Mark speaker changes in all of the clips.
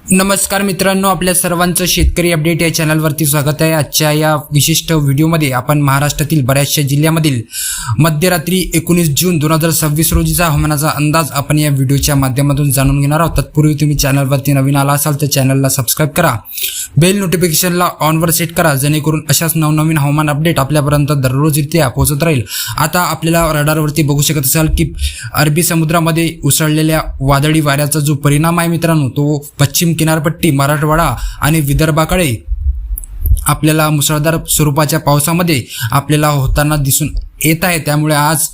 Speaker 1: नमस्कार मित्रांनो, आपल्या सर्वांचं शेतकरी अपडेट या चॅनलवरती स्वागत आहे। आजच्या या विशिष्ट व्हिडिओमध्ये आपण महाराष्ट्रातील बऱ्याचशा जिल्ह्यामधील मध्यरात्री 19 जून 2026 रोजीचा हवामानाचा अंदाज आपण या व्हिडिओच्या माध्यमातून जाणून घेणार आहोत। तत्पूर्वी तुम्ही चॅनलवरती नवीन आला असाल तर चॅनलला सबस्क्राइब करा, बेल नोटिफिकेशनला ऑनवर सेट करा, जेणेकरून अशाच नवनवीन हवामान अपडेट आपल्यापर्यंत दररोजरित्या पोहोचत राहील। आता आपल्याला रडारवरती बघू शकत असाल की अरबी समुद्रामध्ये उसळलेल्या वादळी वाऱ्याचा जो परिणाम आहे मित्रांनो, तो पश्चिम किनारपट्टी, मराठवाडा आणि विदर्भाकडे आपल्याला मुसळधार स्वरूपाच्या पावसामध्ये आपल्याला होताना दिसून येत आहे। त्यामुळे आज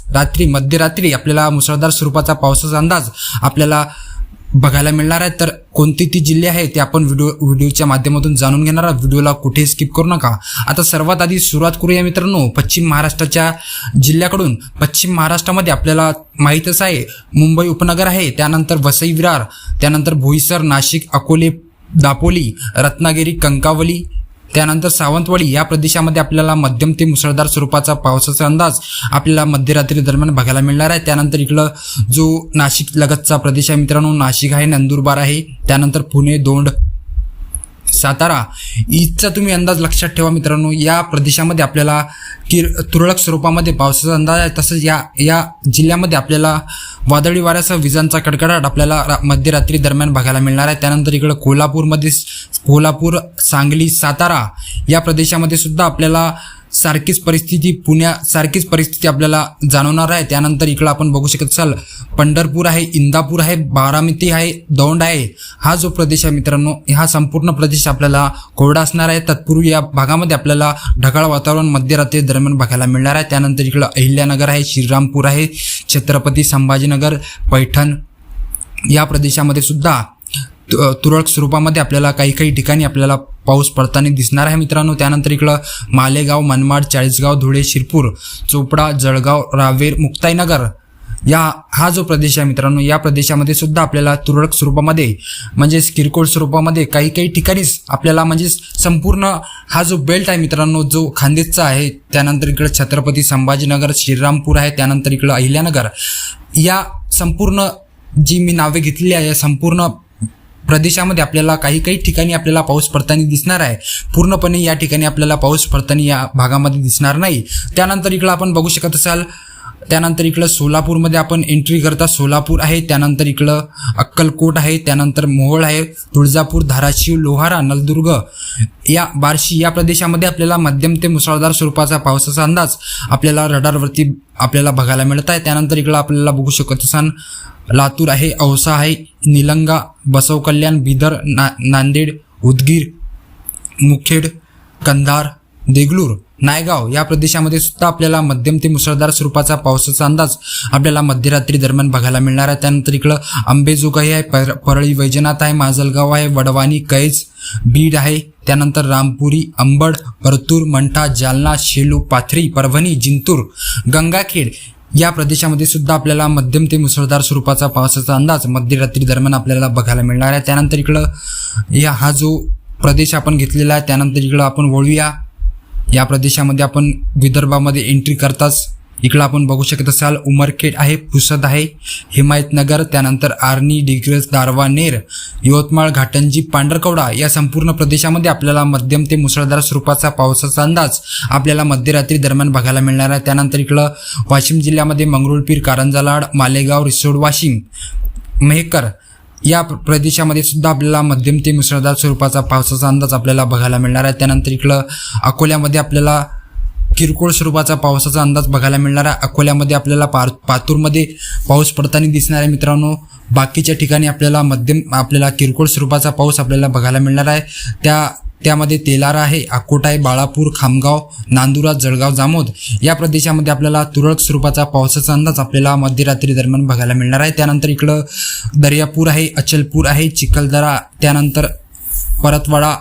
Speaker 1: मध्यरात्री आपल्याला मुसळधार स्वरूपाचा पावसाचा अंदाज आपल्याला बघायला मिळणार आहे। तर कोणती ती जिल्हे आहेत ते आपण व्हिडिओच्या माध्यमातून जाणून घेणार आहोत। व्हिडिओला कुठे स्किप करू नका। आता सर्वात आधी सुरुवात करूया मित्रांनो पश्चिम महाराष्ट्राच्या जिल्ह्याकडून। पश्चिम महाराष्ट्रामध्ये आपल्याला माहीतच आहे मुंबई उपनगर आहे, त्यानंतर वसई विरार, त्यानंतर बोईसर, नाशिक, अकोले, दापोली, रत्नागिरी, कंकावली, त्यानंतर सावंतवाडी या प्रदेशामध्ये आपल्याला मध्यम ते मुसळधार स्वरूपाचा पावसाचा अंदाज आपल्याला मध्यरात्री दरम्यान बघायला मिळणार आहे। त्यानंतर इकडं जो नाशिक लगतचा प्रदेश आहे मित्रांनो, नाशिक आहे, नंदुरबार आहे, त्यानंतर पुणे, दौंड, सातारा इथचा तुम्ही अंदाज लक्षात ठेवा मित्रांनो। या प्रदेशामध्ये आपल्याला तुरळक स्वरूपामध्ये पावसाचा अंदाज आहे। तसंच या जिल्ह्यामध्ये आपल्याला वादळी वाऱ्यासह विजांचा कडकडाट आपल्याला मध्यरात्री दरम्यान बघायला मिळणार आहे। त्यानंतर इकडे कोल्हापूर, सांगली, सातारा या प्रदेशामध्ये सुद्धा आपल्याला सारखीच परिस्थिती आपल्याला जाणवणार आहे। त्यानंतर इकडे आपण बघू शकत असाल पंढरपूर आहे, इंदापूर आहे, बारामती आहे, दौंड आहे, हा जो प्रदेश आहे मित्रांनो, हा संपूर्ण प्रदेश आपल्याला कोरडा असणार आहे। तत्पूर्वी या भागामध्ये आपल्याला ढगाळ वातावरण मध्यरात्री दरम्यान बघायला मिळणार आहे। त्यानंतर इकडे अहिल्यानगर आहे, श्रीरामपूर आहे, छत्रपती संभाजीनगर, पैठण या प्रदेशामध्ये सुद्धा तुरळक स्वरूपामध्ये आपल्याला काही ठिकाणी आपल्याला पाऊस पडताना दिसणार आहे मित्रांनो। त्यानंतर इकडं मालेगाव, मनमाड, चाळीसगाव, धुळे, शिरपूर, चोपडा, जळगाव, रावेर, मुक्ताईनगर हा जो प्रदेश आहे मित्रांनो, या प्रदेशामध्ये सुद्धा आपल्याला तुरळक स्वरूपामध्ये म्हणजेच किरकोळ स्वरूपामध्ये काही ठिकाणीच आपल्याला म्हणजे संपूर्ण हा जो बेल्ट आहे मित्रांनो, जो खानदेशचा आहे, त्यानंतर इकडे छत्रपती संभाजीनगर, श्रीरामपूर आहे, त्यानंतर इकडं अहिल्यानगर, या संपूर्ण जी मी नावे घेतलेली आहे या संपूर्ण प्रदेशामध्ये आपल्याला काही ठिकाणी आपल्याला पाऊस पडताना दिसणार आहे। पूर्णपणे या ठिकाणी आपल्याला पाऊस पडताना या भागामध्ये दिसणार नाही। त्यानंतर इकडे आपण बघू शकत असाल, त्यानंतर इकडं सोलापूरमध्ये आपण एंट्री करता सोलापूर आहे, त्यानंतर इकडं अक्कलकोट आहे, त्यानंतर मोहोळ आहे, तुळजापूर, धाराशिव, लोहारा, नलदुर्ग या बार्शी या प्रदेशामध्ये आपल्याला मध्यम ते मुसळधार स्वरूपाचा पावसाचा अंदाज आपल्याला रडारवरती आपल्याला बघायला मिळत आहे। त्यानंतर इकडं आपल्याला बघू शकत असाल लातूर आहे, औसा आहे, निलंगा, बसव कल्याण, बिदर, नांदेड, उदगीर, मुखेड, कंधार, देगलूर, नायगाव या प्रदेशामध्ये सुद्धा आपल्याला मध्यम ते मुसळधार स्वरूपाचा पावसाचा अंदाज आपल्याला मध्यरात्री दरम्यान बघायला मिळणार आहे। त्यानंतर इकडं अंबेजोगाई आहे, परळी वैजनाथ आहे, माजलगाव आहे, वडवानी, कैज, बीड आहे, त्यानंतर रामपुरी, अंबड, परतूर, मंठा, जालना, शेलू, पाथरी, परभणी, जिंतूर, गंगाखेड या प्रदेशामध्ये सुद्धा आपल्याला मध्यम ते मुसळधार स्वरूपाचा पावसाचा अंदाज मध्यरात्री दरम्यान आपल्याला बघायला मिळणार आहे। त्यानंतर इकडं हा जो प्रदेश आपण घेतलेला आहे, त्यानंतर इकडं आपण वळूया या प्रदेशामध्ये आपण विदर्भामध्ये एंट्री करताच इकडं आपण बघू शकत असाल उमरखेड आहे, पुसद आहे, हिमायतनगर, त्यानंतर आर्णी, डिग्रस, दारवा, नेर, यवतमाळ, घाटंजी, पांढरकवडा या संपूर्ण प्रदेशामध्ये आपल्याला मध्यम ते मुसळधार स्वरूपाचा पावसाचा अंदाज आपल्याला मध्यरात्री दरम्यान बघायला मिळणार आहे। त्यानंतर इकडं वाशिम जिल्ह्यामध्ये मंगरुळपीर, कारंजा लाड, मालेगाव, रिसोड, वाशिम, मेहकर या प्रदेशामध्ये सुद्धा आपल्याला मध्यम ते मुसळधार स्वरूपाचा पावसाचा अंदाज आपल्याला बघायला मिळणार आहे। त्यानंतर इकडं अकोल्यामध्ये आपल्याला किरकोळ स्वरूपाचा पावसाचा अंदाज बघायला मिळणार आहे। अकोल्यामध्ये आपल्याला पातूरमध्ये पाऊस पडताना दिसणार आहे मित्रांनो। बाकीच्या ठिकाणी आपल्याला किरकोळ स्वरूपाचा पाऊस आपल्याला बघायला मिळणार आहे। त्यामध्ये तेलारा आहे, अकोट आहे, बाळापूर, खामगाव, नांदुरा, जळगाव, जामोद या प्रदेशामध्ये आपल्याला तुरळक स्वरूपाचा पावसाचा अंदाज आपल्याला मध्यरात्री दरम्यान बघायला मिळणार आहे। त्यानंतर इकडं दर्यापूर आहे, अचलपूर आहे, चिखलदरा, त्यानंतर परतवाडा,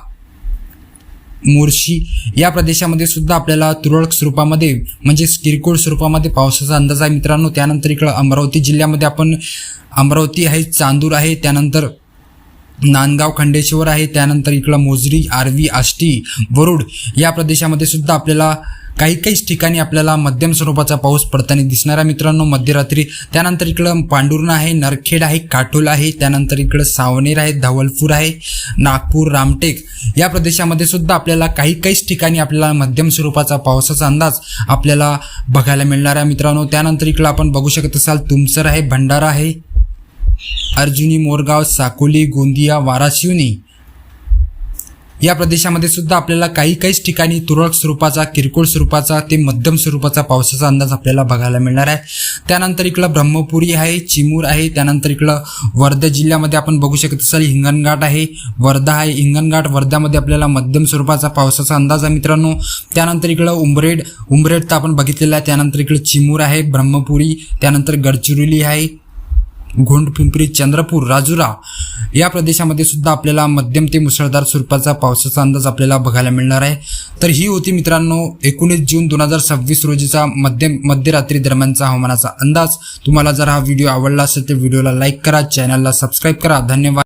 Speaker 1: मोर्शी या प्रदेशामध्ये सुद्धा आपल्याला तुरळक स्वरूपामध्ये म्हणजेच किरकोळ स्वरूपामध्ये पावसाचा अंदाज आहे मित्रांनो। त्यानंतर इकडं अमरावती जिल्ह्यामध्ये आपण अमरावती आहे, चांदूर आहे, त्यानंतर नांदगाव खंडेश्वर आहे, त्यानंतर इकडं मोजरी, आर्वी, आष्टी, वरुड या प्रदेशामध्ये सुद्धा आपल्याला काही ठिकाणी आपल्याला मध्यम स्वरूपाचा पाऊस पडताना दिसणार आहे मित्रांनो मध्यरात्री. त्यानंतर इकडं पांडुर्णा आहे, नरखेड आहे, काटोल आहे, त्यानंतर इकडं सावनेर आहे, धवलपूर आहे, नागपूर, रामटेक या प्रदेशामध्ये सुद्धा आपल्याला काही ठिकाणी आपल्याला मध्यम स्वरूपाचा पावसाचा अंदाज आपल्याला बघायला मिळणार आहे मित्रांनो. त्यानंतर इकडं आपण बघू शकत असाल तुमसर आहे, भंडारा आहे, अर्जुनी, मोरगाव, साकोली, गोंदिया, वाराशिवनी या प्रदेशामध्ये सुद्धा आपल्याला काही ठिकाणी तुरळक स्वरूपाचा, किरकोळ स्वरूपाचा ते मध्यम स्वरूपाचा पावसाचा अंदाज आपल्याला बघायला मिळणार आहे. त्यानंतर इकडं ब्रह्मपुरी आहे, चिमूर आहे, त्यानंतर इकडं वर्धा जिल्ह्यामध्ये आपण बघू शकत असाल हिंगणघाट आहे, वर्धा आहे, हिंगणघाट वर्ध्यामध्ये आपल्याला मध्यम स्वरूपाचा पावसाचा अंदाज आहे मित्रांनो. त्यानंतर इकडं उमरेड तर आपण बघितलेलं आहे. त्यानंतर इकडं चिमूर आहे, ब्रह्मपुरी, त्यानंतर गडचिरोली आहे, गोंडपिंपरी, चंद्रपूर, राजुरा या प्रदेशामध्ये सुद्धा आपल्याला मध्यम ते मुसळधार स्वरूपाचा पावसाचा अंदाज आपल्याला बघायला मिळणार आहे. तर ही होती मित्रांनो 19 जून 2026 रोजीचा मध्यरात्री दरम्यानचा हवामानाचा अंदाज. तुम्हाला जर हा व्हिडिओ आवडला असेल तर व्हिडिओला लाईक करा, चॅनलला सबस्क्राईब करा. धन्यवाद.